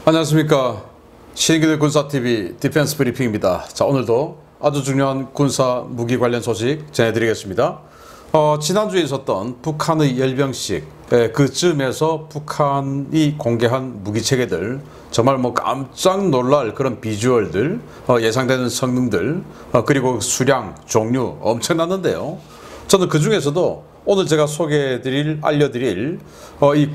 안녕하십니까. 신인기술 군사TV 디펜스 브리핑입니다. 자, 오늘도 아주 중요한 군사 무기 관련 소식 전해드리겠습니다. 지난주에 있었던 북한의 열병식, 그쯤에서 북한이 공개한 무기체계들, 정말 깜짝 놀랄 그런 비주얼들, 예상되는 성능들, 그리고 수량, 종류 엄청났는데요. 저는 그 중에서도 오늘 제가 알려드릴 이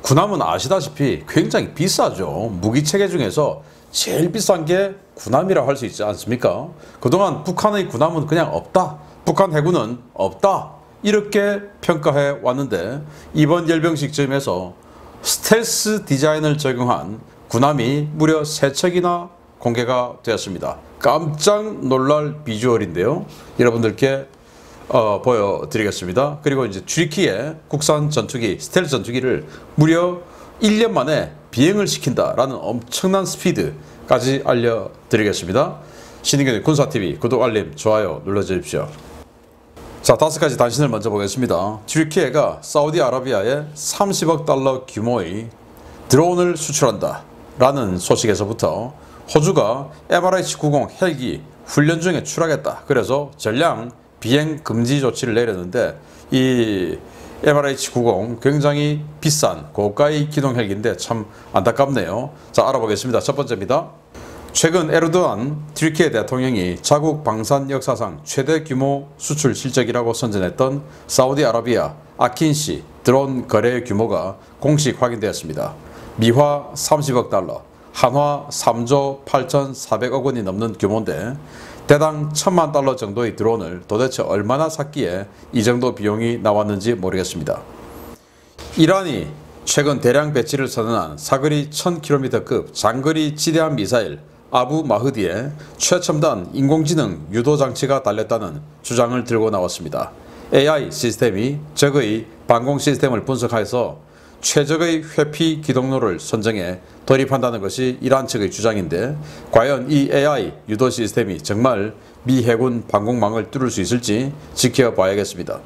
군함은 아시다시피 굉장히 비싸죠. 무기체계 중에서 제일 비싼 게 군함이라고 할 수 있지 않습니까? 그동안 북한의 군함은 그냥 없다, 북한 해군은 없다, 이렇게 평가해 왔는데, 이번 열병식쯤에서 스텔스 디자인을 적용한 군함이 무려 3척이나 공개가 되었습니다. 깜짝 놀랄 비주얼인데요, 여러분들께 보여드리겠습니다. 그리고 이제 튀르키예 국산 전투기, 스텔스 전투기를 무려 1년 만에 비행을 시킨다라는 엄청난 스피드까지 알려드리겠습니다. 신인기술 군사TV 구독, 알림, 좋아요 눌러주십시오. 자, 5가지 단신을 먼저 보겠습니다. 튀르키예가 사우디아라비아에 30억 달러 규모의 드론을 수출한다 라는 소식에서부터, 호주가 MRH-90 헬기 훈련 중에 추락했다, 그래서 전량 비행 금지 조치를 내렸는데, 이 MRH-90 굉장히 비싼 고가의 기동 헬기인데 참 안타깝네요. 자, 알아보겠습니다. 첫 번째입니다. 최근 에르도안 튀르키예 대통령이 자국 방산 역사상 최대 규모 수출 실적이라고 선전했던 사우디아라비아 아킨시 드론 거래 규모가 공식 확인되었습니다. 미화 30억 달러, 한화 3조 8,400억 원이 넘는 규모인데, 대당 1,000만 달러 정도의 드론을 도대체 얼마나 샀기에 이 정도 비용이 나왔는지 모르겠습니다. 이란이 최근 대량 배치를 선언한 사거리 1000km급 장거리 지대함 미사일 아부 마흐디에 최첨단 인공지능 유도 장치가 달렸다는 주장을 들고 나왔습니다. AI 시스템이 적의 방공 시스템을 분석해서 최적의 회피 기동로를 선정해 돌입한다는 것이 이란 측의 주장인데, 과연 이 AI 유도 시스템이 정말 미 해군 방공망을 뚫을 수 있을지 지켜봐야겠습니다.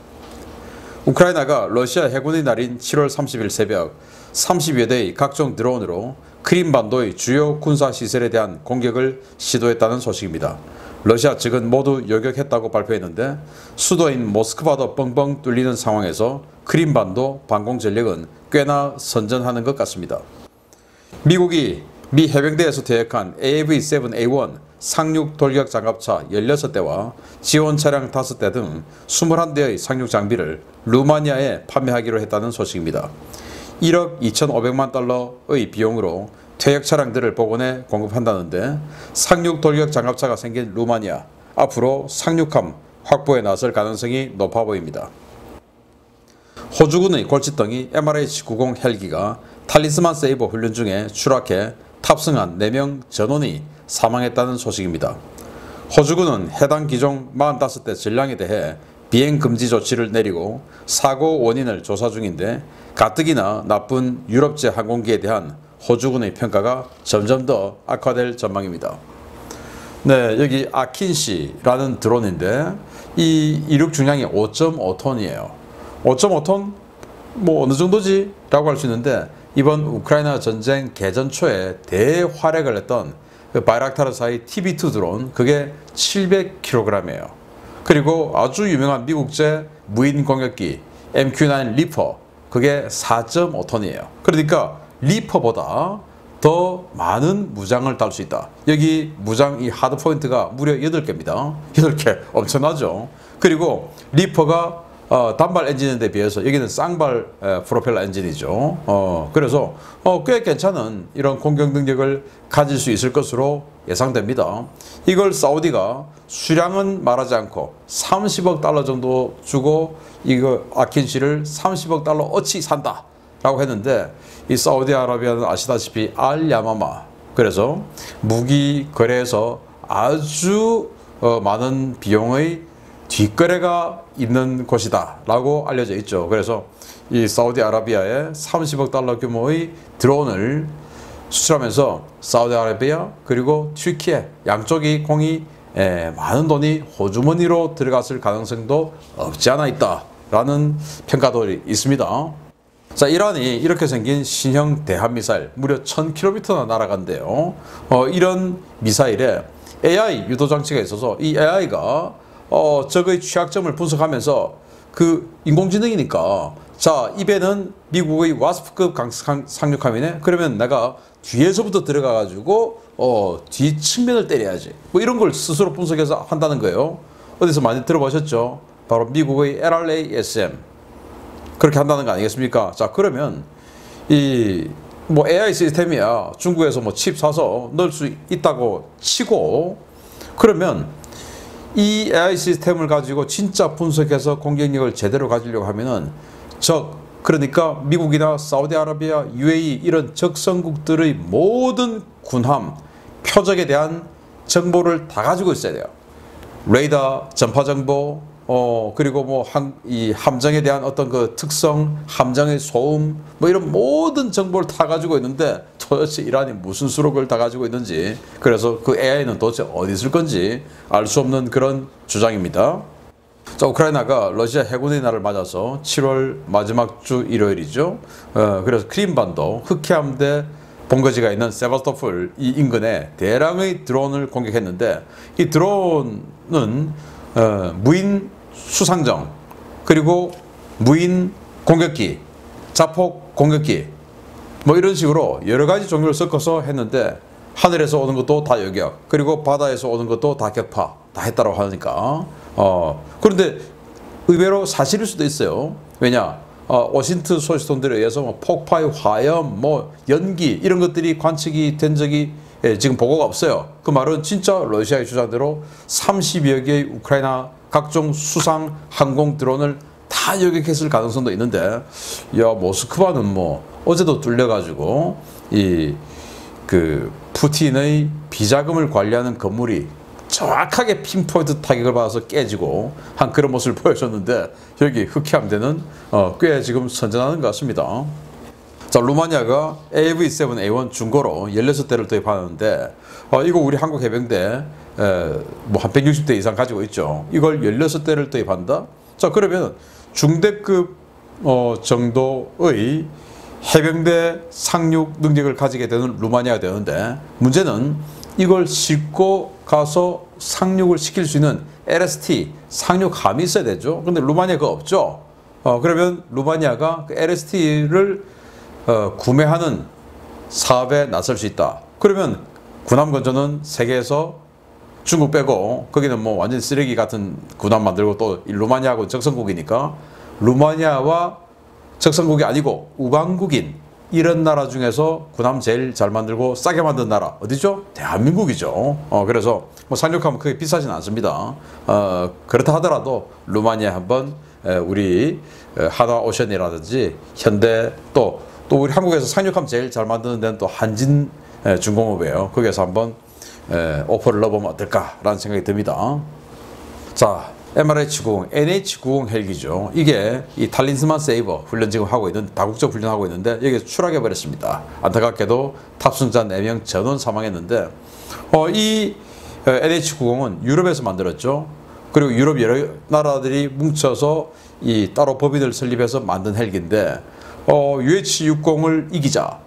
우크라이나가 러시아 해군의 날인 7월 30일 새벽 30여 대의 각종 드론으로 크림반도의 주요 군사시설에 대한 공격을 시도했다는 소식입니다. 러시아 측은 모두 요격했다고 발표했는데, 수도인 모스크바도 뻥뻥 뚫리는 상황에서 크림반도 방공 전력은 꽤나 선전하는 것 같습니다. 미국이 미 해병대에서 퇴역한 AAV-7A1 상륙 돌격 장갑차 16대와 지원 차량 5대 등 21대의 상륙 장비를 루마니아에 판매하기로 했다는 소식입니다. 1억 2,500만 달러의 비용으로 퇴역 차량들을 복원해 공급한다는데, 상륙 돌격 장갑차가 생긴 루마니아, 앞으로 상륙함 확보에 나설 가능성이 높아 보입니다. 호주군의 골칫덩이 MRH-90 헬기가 탈리스만 세이버 훈련 중에 추락해 탑승한 4명 전원이 사망했다는 소식입니다. 호주군은 해당 기종 45대 전량에 대해 비행 금지 조치를 내리고 사고 원인을 조사 중인데, 가뜩이나 나쁜 유럽제 항공기에 대한 호주군의 평가가 점점 더 악화될 전망입니다. 네, 여기 아킨시라는 드론인데, 이 이륙 중량이 5.5톤이에요. 5.5톤? 어느 정도지? 라고 할 수 있는데, 이번 우크라이나 전쟁 개전 초에 대활약을 했던 그 바이락타르사의 TB2 드론, 그게 700kg이에요. 그리고 아주 유명한 미국제 무인 공격기 MQ-9 리퍼, 그게 4.5톤이에요. 그러니까 리퍼보다 더 많은 무장을 달 수 있다. 여기 무장 이 하드 포인트가 무려 8개입니다. 8개 엄청나죠. 그리고 리퍼가 단발 엔진에 비해서 여기는 쌍발 프로펠러 엔진이죠. 그래서 꽤 괜찮은 이런 공격 능력을 가질 수 있을 것으로 예상됩니다. 이걸 사우디가 수량은 말하지 않고 30억 달러 정도 주고 이거 아킨시를 30억 달러 어치 산다 라고 했는데, 이 사우디아라비아는 아시다시피 알야마마, 그래서 무기 거래에서 아주 많은 비용의 뒷거래가 있는 곳이다 라고 알려져 있죠. 그래서 이 사우디아라비아에 30억 달러 규모의 드론을 수출하면서 사우디아라비아 그리고 튀르키예 양쪽이 공이 많은 돈이 호주머니로 들어갔을 가능성도 없지 않아 있다 라는 평가도 있습니다. 자, 이란이 이렇게 생긴 신형 대한미사일 무려 1000km나 날아간대요. 이런 미사일에 AI 유도장치가 있어서 이 AI가 적의 취약점을 분석하면서 그 인공지능이니까 자, 입에는 미국의 와스프급 상륙함이네. 그러면 내가 뒤에서부터 들어가 가지고 뒤 측면을 때려야지. 뭐 이런 걸 스스로 분석해서 한다는 거예요. 어디서 많이 들어보셨죠? 바로 미국의 LRASM. 그렇게 한다는 거 아니겠습니까? 자, 그러면 이 뭐 AI 시스템이야. 중국에서 뭐 칩 사서 넣을 수 있다고 치고, 그러면 이 AI 시스템을 가지고 진짜 분석해서 공격력을 제대로 가지려고 하면은 그러니까 미국이나 사우디아라비아, UAE 이런 적성국들의 모든 군함, 표적에 대한 정보를 다 가지고 있어야 돼요. 레이더, 전파 정보, 그리고 뭐 이 함정에 대한 어떤 그 특성, 함정의 소음, 뭐 이런 모든 정보를 다 가지고 있는데 도대체 이란이 무슨 수로 그걸 다 가지고 있는지, 그래서 그 AI는 도대체 어디 있을 건지 알 수 없는 그런 주장입니다. 자, 우크라이나가 러시아 해군의 날을 맞아서 7월 마지막 주 일요일이죠. 그래서 크림반도 흑해함대 본거지가 있는 세바스토폴 이 인근에 대량의 드론을 공격했는데, 이 드론은 무인 수상정, 그리고 무인 공격기, 자폭 공격기, 뭐 이런 식으로 여러 가지 종류를 섞어서 했는데, 하늘에서 오는 것도 다 요격, 그리고 바다에서 오는 것도 다 격파, 다 했다고 하니까 그런데 의외로 사실일 수도 있어요. 왜냐? 워싱턴 소식통들에 의해서 뭐 폭파의 화염, 뭐 연기 이런 것들이 관측이 된 적이 지금 보고가 없어요. 그 말은 진짜 러시아의 주장대로 30여 개의 우크라이나 각종 수상 항공 드론을 다 요격했을 가능성도 있는데, 야, 모스크바는 뭐 어제도 뚫려가지고 그 푸틴의 비자금을 관리하는 건물이 정확하게 핀포인트 타격을 받아서 깨지고 한 그런 모습을 보여줬는데, 여기 흑해함대는 꽤 지금 선전하는 것 같습니다. 자, 루마니아가 AV-7A1 중고로 16대를 도입하는데, 이거 우리 한국 해병대 뭐 한 160대 이상 가지고 있죠. 이걸 16대를 도입한다? 자, 그러면 중대급 정도의 해병대 상륙 능력을 가지게 되는 루마니아가 되는데, 문제는 이걸 싣고 가서 상륙을 시킬 수 있는 LST 상륙함이 있어야 되죠. 근데 루마니아 그거 없죠. 그러면 루마니아가 그 LST를 구매하는 사업에 나설 수 있다. 그러면 군함 건조는 세계에서 중국 빼고 거기는 뭐 완전 쓰레기 같은 군함 만들고, 또 루마니아하고 적성국이니까 루마니아와 적성국이 아니고 우방국인 이런 나라 중에서 군함 제일 잘 만들고 싸게 만든 나라 어디죠? 대한민국이죠. 그래서 뭐 상륙하면 그게 비싸진 않습니다. 그렇다 하더라도 루마니아 한번 우리 하나오션이라든지 현대, 또 우리 한국에서 상륙함 제일 잘 만드는 데는 또 한진 중공업이에요. 거기에서 한번 오퍼를 넣어보면 어떨까라는 생각이 듭니다. 자, MRH-90, NH-90 헬기죠. 이게 이 탈린스만 세이버 훈련 지금 하고 있는, 다국적 훈련하고 있는데 여기서 추락해 버렸습니다. 안타깝게도 탑승자 4명 전원 사망했는데, 이 NH-90은 유럽에서 만들었죠. 그리고 유럽 여러 나라들이 뭉쳐서 이 따로 법인을 설립해서 만든 헬기인데, UH-60을 이기자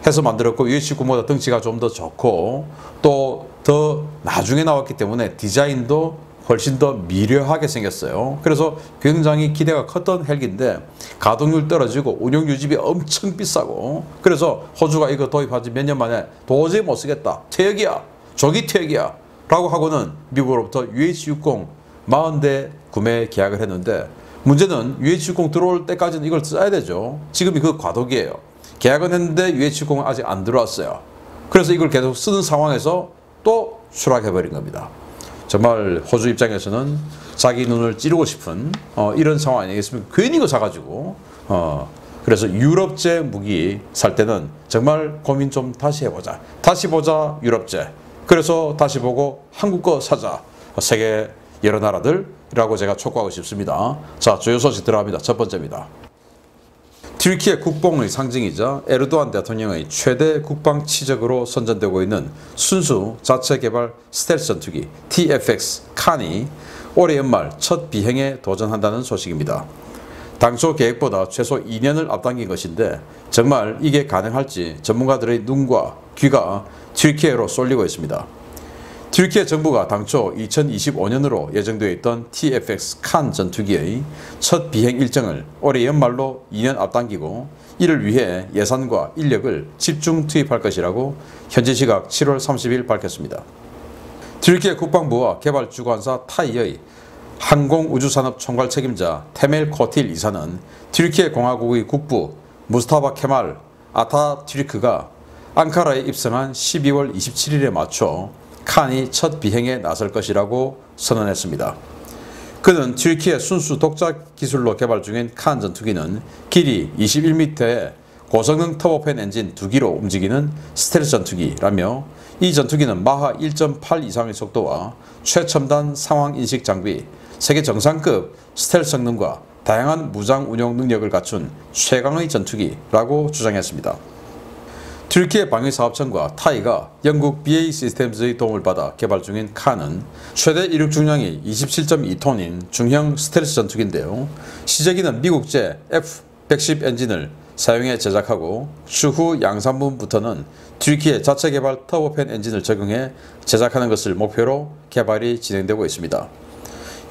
해서 만들었고, UH-60보다 덩치가 좀 더 좋고 또 더 나중에 나왔기 때문에 디자인도 훨씬 더 미려하게 생겼어요. 그래서 굉장히 기대가 컸던 헬기인데 가동률 떨어지고 운용 유지비 엄청 비싸고, 그래서 호주가 이거 도입한 지 몇 년 만에 도저히 못 쓰겠다, 퇴역이야, 조기 퇴역이야 라고 하고는 미국으로부터 UH-60 40대 구매 계약을 했는데, 문제는 UH-60 들어올 때까지는 이걸 써야 되죠. 지금이 그 과도기예요. 계약은 했는데 UH-60은 아직 안 들어왔어요. 그래서 이걸 계속 쓰는 상황에서 또 추락해버린 겁니다. 정말 호주 입장에서는 자기 눈을 찌르고 싶은 이런 상황 아니겠습니까? 괜히 이거 사가지고 그래서 유럽제 무기 살 때는 정말 고민 좀 다시 해보자. 다시 보자 유럽제. 그래서 다시 보고 한국 거 사자. 세계 여러 나라들이라고 제가 촉구하고 싶습니다. 자, 주요 소식 들어갑니다. 첫 번째입니다. 튀르키예 국뽕의 상징이자 에르도안 대통령의 최대 국방 치적으로 선전되고 있는 순수 자체 개발 스텔스 전투기 TFX 칸이 올해 연말 첫 비행에 도전한다는 소식입니다. 당초 계획보다 최소 2년을 앞당긴 것인데 정말 이게 가능할지 전문가들의 눈과 귀가 튀르키예로 쏠리고 있습니다. 튀르키예 정부가 당초 2025년으로 예정되어 있던 TFX 칸 전투기의 첫 비행 일정을 올해 연말로 2년 앞당기고 이를 위해 예산과 인력을 집중 투입할 것이라고 현지 시각 7월 30일 밝혔습니다. 튀르키예 국방부와 개발주관사 타이의 항공우주산업 총괄 책임자 테멜 코틸 이사는 튀르키예 공화국의 국부 무스타바 케말 아타튀르크가 앙카라에 입성한 12월 27일에 맞춰 칸이 첫 비행에 나설 것이라고 선언했습니다. 그는 튀르키예 순수 독자 기술로 개발 중인 칸 전투기는 길이 21m의 고성능 터보팬 엔진 2기로 움직이는 스텔스 전투기라며 이 전투기는 마하 1.8 이상의 속도와 최첨단 상황인식 장비, 세계 정상급 스텔스 성능과 다양한 무장 운용 능력을 갖춘 최강의 전투기라고 주장했습니다. 튀르키예 방위사업청과 타이가 영국 BAE 시스템즈의 도움을 받아 개발 중인 칸은 최대 이륙 중량이 27.2톤인 중형 스텔스 전투기인데요. 시제기는 미국제 F-110 엔진을 사용해 제작하고 추후 양산분부터는 튀르키예 자체 개발 터보팬 엔진을 적용해 제작하는 것을 목표로 개발이 진행되고 있습니다.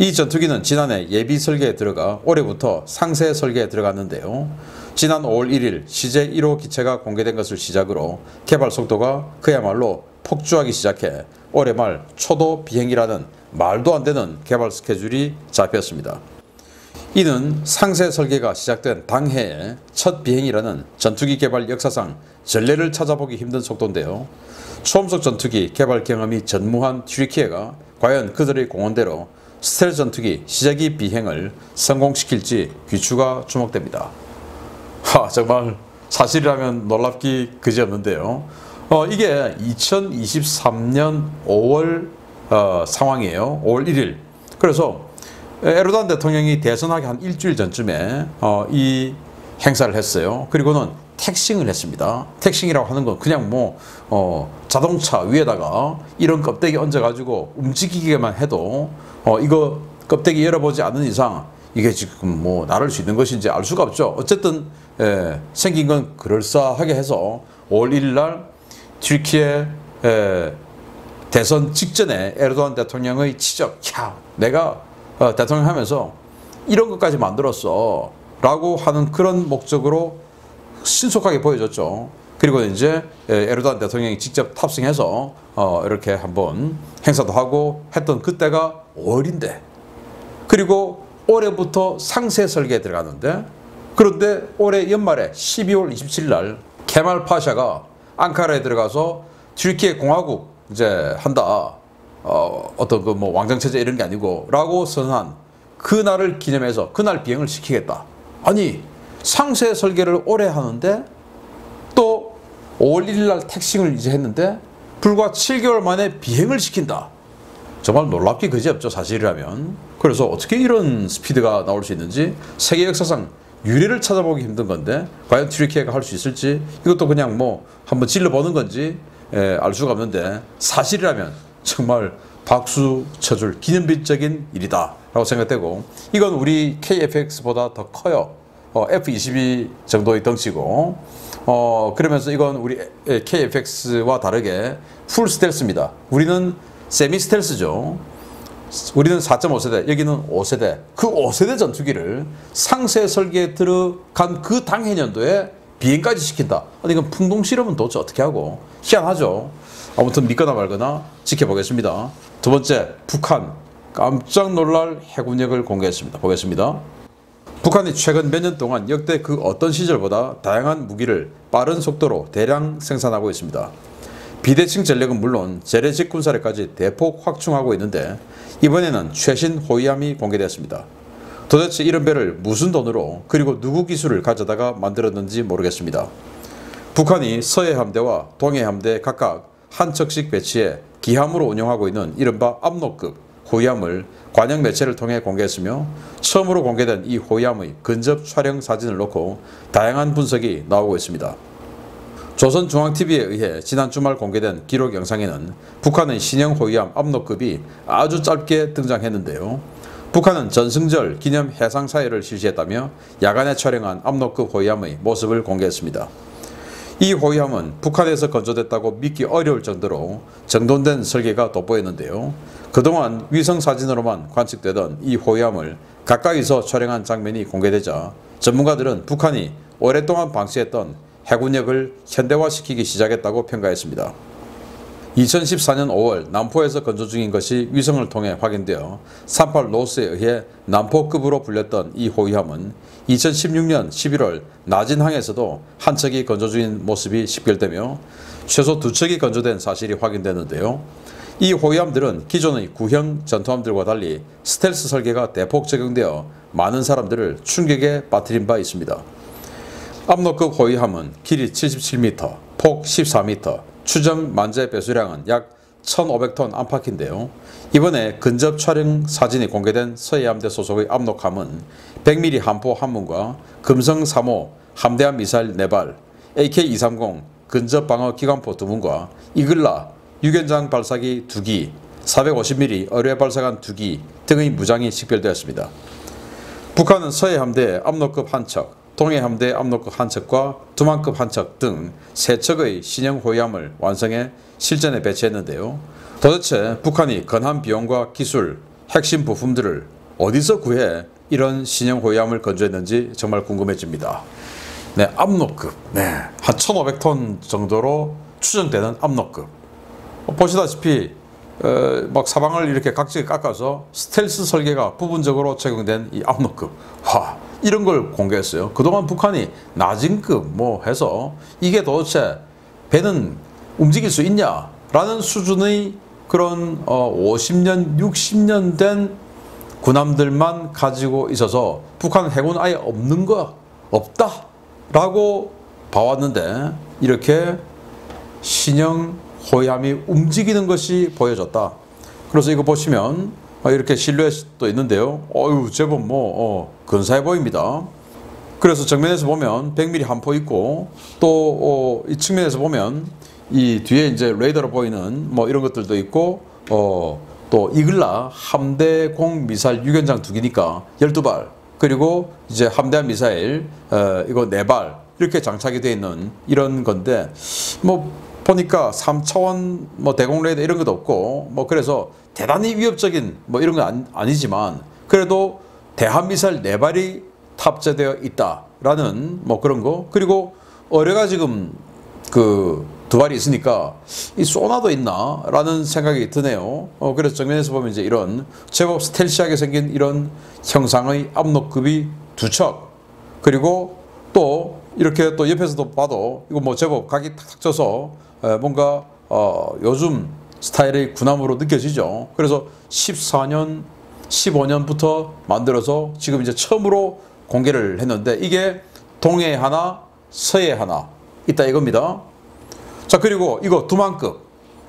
이 전투기는 지난해 예비 설계에 들어가 올해부터 상세 설계에 들어갔는데요. 지난 5월 1일 CJ 1호 기체가 공개된 것을 시작으로 개발 속도가 그야말로 폭주하기 시작해 올해 말 초도 비행이라는 말도 안 되는 개발 스케줄이 잡혔습니다. 이는 상세 설계가 시작된 당해에 첫 비행이라는 전투기 개발 역사상 전례를 찾아보기 힘든 속도인데요. 초음속 전투기 개발 경험이 전무한 튀르키예가 과연 그들의 공언대로 스텔스 전투기 시제기 비행을 성공시킬지 귀추가 주목됩니다. 정말 사실이라면 놀랍기 그지없는데요. 이게 2023년 5월 상황이에요. 5월 1일. 그래서 에르도안 대통령이 대선하기 한 일주일 전쯤에 이 행사를 했어요. 그리고는 택싱을 했습니다. 택싱이라고 하는 건 그냥 자동차 위에다가 이런 껍데기 얹어가지고 움직이기만 해도 이거 껍데기 열어보지 않는 이상 이게 지금 나를 수 있는 것인지 알 수가 없죠. 어쨌든 생긴 건 그럴싸하게 해서 5월 1일 날 튀르키예 대선 직전에 에르도안 대통령의 지적, 내가 대통령 하면서 이런 것까지 만들었어 라고 하는 그런 목적으로 신속하게 보여줬죠. 그리고 이제 에르도안 대통령이 직접 탑승해서 이렇게 한번 행사도 하고 했던 그때가 5월인데, 그리고 올해부터 상세 설계에 들어가는데, 그런데 올해 연말에 12월 27일 날 케말 파샤가 앙카라에 들어가서 튀르키예 공화국 이제 한다, 어떤 왕정 체제 이런 게 아니고 라고 선언한 그날을 기념해서 그날 비행을 시키겠다. 아니, 상세 설계를 올해 하는데 또 5월 1일 날 택싱을 이제 했는데 불과 7개월 만에 비행을 시킨다. 정말 놀랍기 그지없죠, 사실이라면. 그래서 어떻게 이런 스피드가 나올 수 있는지 세계 역사상 유례를 찾아보기 힘든 건데 과연 튀르키예가 할 수 있을지, 이것도 그냥 한번 질러보는 건지 알 수가 없는데, 사실이라면 정말 박수 쳐줄 기념비적인 일이다 라고 생각되고, 이건 우리 KF-X보다 더 커요. F-22 정도의 덩치고, 그러면서 이건 우리 KF-X와 다르게 풀 스텔스입니다. 우리는 세미 스텔스죠. 우리는 4.5세대, 여기는 5세대. 그 5세대 전투기를 상세 설계에 들어간 그 당해년도에 비행까지 시킨다. 아니, 이건 풍동 실험은 도대체 어떻게 하고, 희한하죠. 아무튼 믿거나 말거나 지켜보겠습니다. 두 번째, 북한 깜짝 놀랄 해군력을 공개했습니다. 보겠습니다. 북한이 최근 몇 년 동안 역대 그 어떤 시절보다 다양한 무기를 빠른 속도로 대량 생산하고 있습니다. 비대칭 전력은 물론 재래식 군사력까지 대폭 확충하고 있는데, 이번에는 최신 호위함이 공개되었습니다. 도대체 이런 배를 무슨 돈으로 그리고 누구 기술을 가져다가 만들었는지 모르겠습니다. 북한이 서해 함대와 동해 함대 각각 한 척씩 배치해 기함으로 운영하고 있는 이른바 압록급 호위함을 관영 매체를 통해 공개했으며, 처음으로 공개된 이 호위함의 근접 촬영 사진을 놓고 다양한 분석이 나오고 있습니다. 조선중앙TV에 의해 지난 주말 공개된 기록 영상에는 북한의 신형 호위함 압록급이 아주 짧게 등장했는데요. 북한은 전승절 기념 해상사회를 실시했다며 야간에 촬영한 압록급 호위함의 모습을 공개했습니다. 이 호위함은 북한에서 건조됐다고 믿기 어려울 정도로 정돈된 설계가 돋보였는데요. 그동안 위성사진으로만 관측되던 이 호위함을 가까이서 촬영한 장면이 공개되자 전문가들은 북한이 오랫동안 방치했던 해군력을 현대화시키기 시작했다고 평가했습니다. 2014년 5월 남포에서 건조 중인 것이 위성을 통해 확인되어 38 노스에 의해 남포급으로 불렸던 이 호위함은 2016년 11월 나진항에서도 한 척이 건조 중인 모습이 식별되며 최소 2척이 건조된 사실이 확인되는데요. 이 호위함들은 기존의 구형 전투함들과 달리 스텔스 설계가 대폭 적용되어 많은 사람들을 충격에 빠뜨린 바 있습니다. 압록급 호위함은 길이 77m, 폭 14m, 추정 만재 배수량은 약 1,500톤 안팎인데요. 이번에 근접 촬영 사진이 공개된 서해함대 소속의 압록함은 100mm 함포 한문과 금성 3호 함대함 미사일 4발, AK-230 근접 방어 기관포 2문과 이글라 유견장 발사기 2기, 450mm 어뢰 발사관 2기 등의 무장이 식별되었습니다. 북한은 서해함대 압록급 한 척, 동해함대 압록급 한 척과 두만급 한 척 등 3척의 신형 호위함을 완성해 실전에 배치했는데요. 도대체 북한이 건한 비용과 기술, 핵심 부품들을 어디서 구해 이런 신형 호위함을 건조했는지 정말 궁금해집니다. 네, 압록급. 네, 한 1,500톤 정도로 추정되는 압록급. 보시다시피 막 사방을 이렇게 각지게 깎아서 스텔스 설계가 부분적으로 적용된 이 압록급. 와, 이런 걸 공개했어요. 그동안 북한이 나진급 뭐 해서 이게 도대체 배는 움직일 수 있냐? 라는 수준의 그런 50년, 60년 된 군함들만 가지고 있어서 북한 해군 아예 없는 거 없다 라고 봐왔는데 이렇게 신형 호위함이 움직이는 것이 보여졌다. 그래서 이거 보시면 이렇게 실루엣도 있는데요. 어유 제법 근사해 보입니다. 그래서 정면에서 보면 100mm 함포 있고 또 이 측면에서 보면 이 뒤에 이제 레이더로 보이는 뭐 이런 것들도 있고 또 이글라 함대공 미사일 유견장 2기니까 12발 그리고 이제 함대함 미사일 이거 4발 이렇게 장착이 되어 있는 이런 건데 뭐 보니까 3차원 뭐 대공 레이더 이런 것도 없고 뭐 그래서 대단히 위협적인 뭐 이런 건 아니지만 그래도 대함 미사일 4발이 탑재되어 있다라는 뭐 그런 거 그리고 어뢰가 지금 그 2발이 있으니까 이 소나도 있나 라는 생각이 드네요. 그래서 정면에서 보면 이제 이런 제법 스텔시하게 생긴 이런 형상의 압록급이 2척 그리고 또 이렇게 또 옆에서도 봐도 이거 뭐 제법 각이 탁탁 져서 뭔가 요즘 스타일의 군함으로 느껴지죠. 그래서 14년, 15년부터 만들어서 지금 이제 처음으로 공개를 했는데 이게 동해에 하나, 서해에 하나 있다 이겁니다. 자 그리고 이거 두만급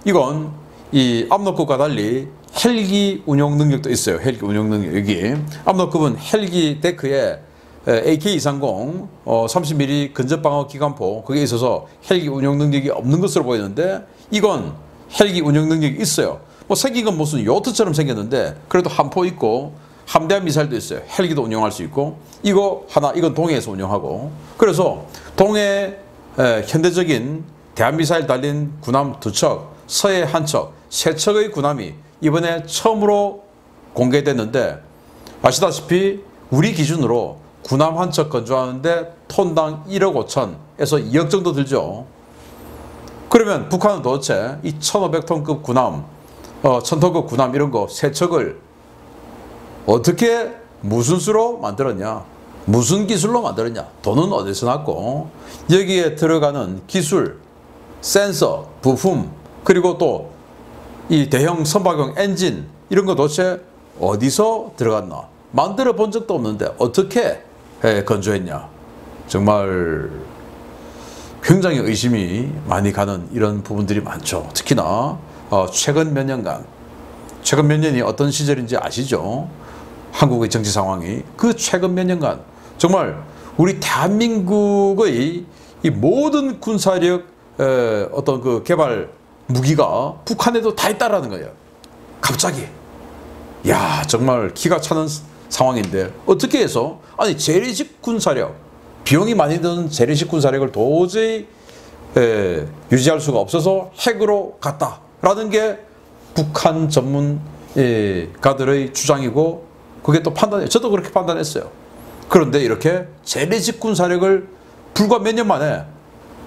이건 이 압록급과 달리 헬기 운용 능력도 있어요. 헬기 운용 능력 여기 압록급은 헬기 데크에 AK-230 30mm 근접방어 기관포 그게 있어서 헬기 운용 능력이 없는 것으로 보이는데 이건 헬기 운용 능력이 있어요. 뭐 생긴 건 무슨 요트처럼 생겼는데 그래도 함포 있고 함대함 미사일도 있어요. 헬기도 운용할 수 있고 이거 하나 이건 동해에서 운용하고 그래서 동해 현대적인 대한미사일 달린 군함 2척 서해 1척 3척의 군함이 이번에 처음으로 공개됐는데 아시다시피 우리 기준으로 군함 1척 건조하는데 톤당 1억 5천에서 2억 정도 들죠. 그러면 북한은 도대체 이 1,500톤급 군함 1,000톤급 군함 이런 거 3척을 어떻게 무슨 수로 만들었냐 무슨 기술로 만들었냐 돈은 어디서 났고 여기에 들어가는 기술 센서 부품 그리고 또 이 대형 선박용 엔진 이런 거 도대체 어디서 들어갔나 만들어 본 적도 없는데 어떻게 건조했냐 정말 굉장히 의심이 많이 가는 이런 부분들이 많죠. 특히나 최근 몇 년이 어떤 시절인지 아시죠? 한국의 정치 상황이 그 최근 몇 년간 정말 우리 대한민국의 이 모든 군사력 어떤 그 개발 무기가 북한에도 다 있다라는 거예요. 갑자기 야, 정말 기가 차는 상황인데 어떻게 해서 아니 재래식 군사력, 비용이 많이 드는 재래식 군사력을 도저히 유지할 수가 없어서 핵으로 갔다라는 게 북한 전문가들의 주장이고, 그게 또 판단이에요. 저도 그렇게 판단했어요. 그런데 이렇게 재래식 군사력을 불과 몇 년 만에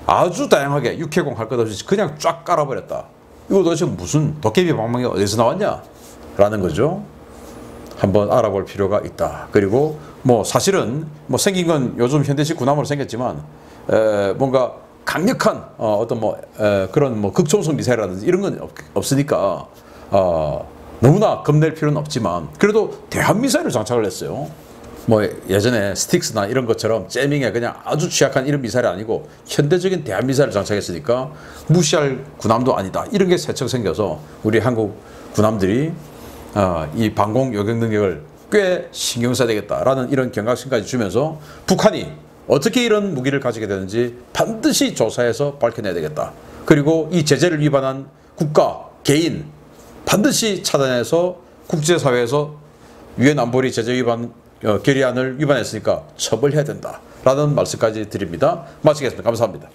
아주 다양하게 육해공 할 것 없이 그냥 쫙 깔아버렸다. 이거 도대체 무슨 도깨비 방망이 어디서 나왔냐? 라는 거죠. 한번 알아볼 필요가 있다. 그리고 뭐 사실은 뭐 생긴 건 요즘 현대식 군함으로 생겼지만 뭔가 강력한 어떤 뭐 그런 뭐 극초음속 미사일이라든지 이런 건 없으니까 너무나 겁낼 필요는 없지만 그래도 대한 미사일을 장착을 했어요. 뭐 예전에 스틱스나 이런 것처럼 째밍에 그냥 아주 취약한 이런 미사일이 아니고 현대적인 대한 미사일을 장착했으니까 무시할 군함도 아니다. 이런 게 세척 생겨서 우리 한국 군함들이 이 방공 요격 능력을 꽤 신경 써야 되겠다라는 이런 경각심까지 주면서 북한이 어떻게 이런 무기를 가지게 되는지 반드시 조사해서 밝혀내야 되겠다. 그리고 이 제재를 위반한 국가, 개인 반드시 차단해서 국제사회에서 유엔 안보리 제재 위반 결의안을 위반했으니까 처벌해야 된다라는 말씀까지 드립니다. 마치겠습니다. 감사합니다.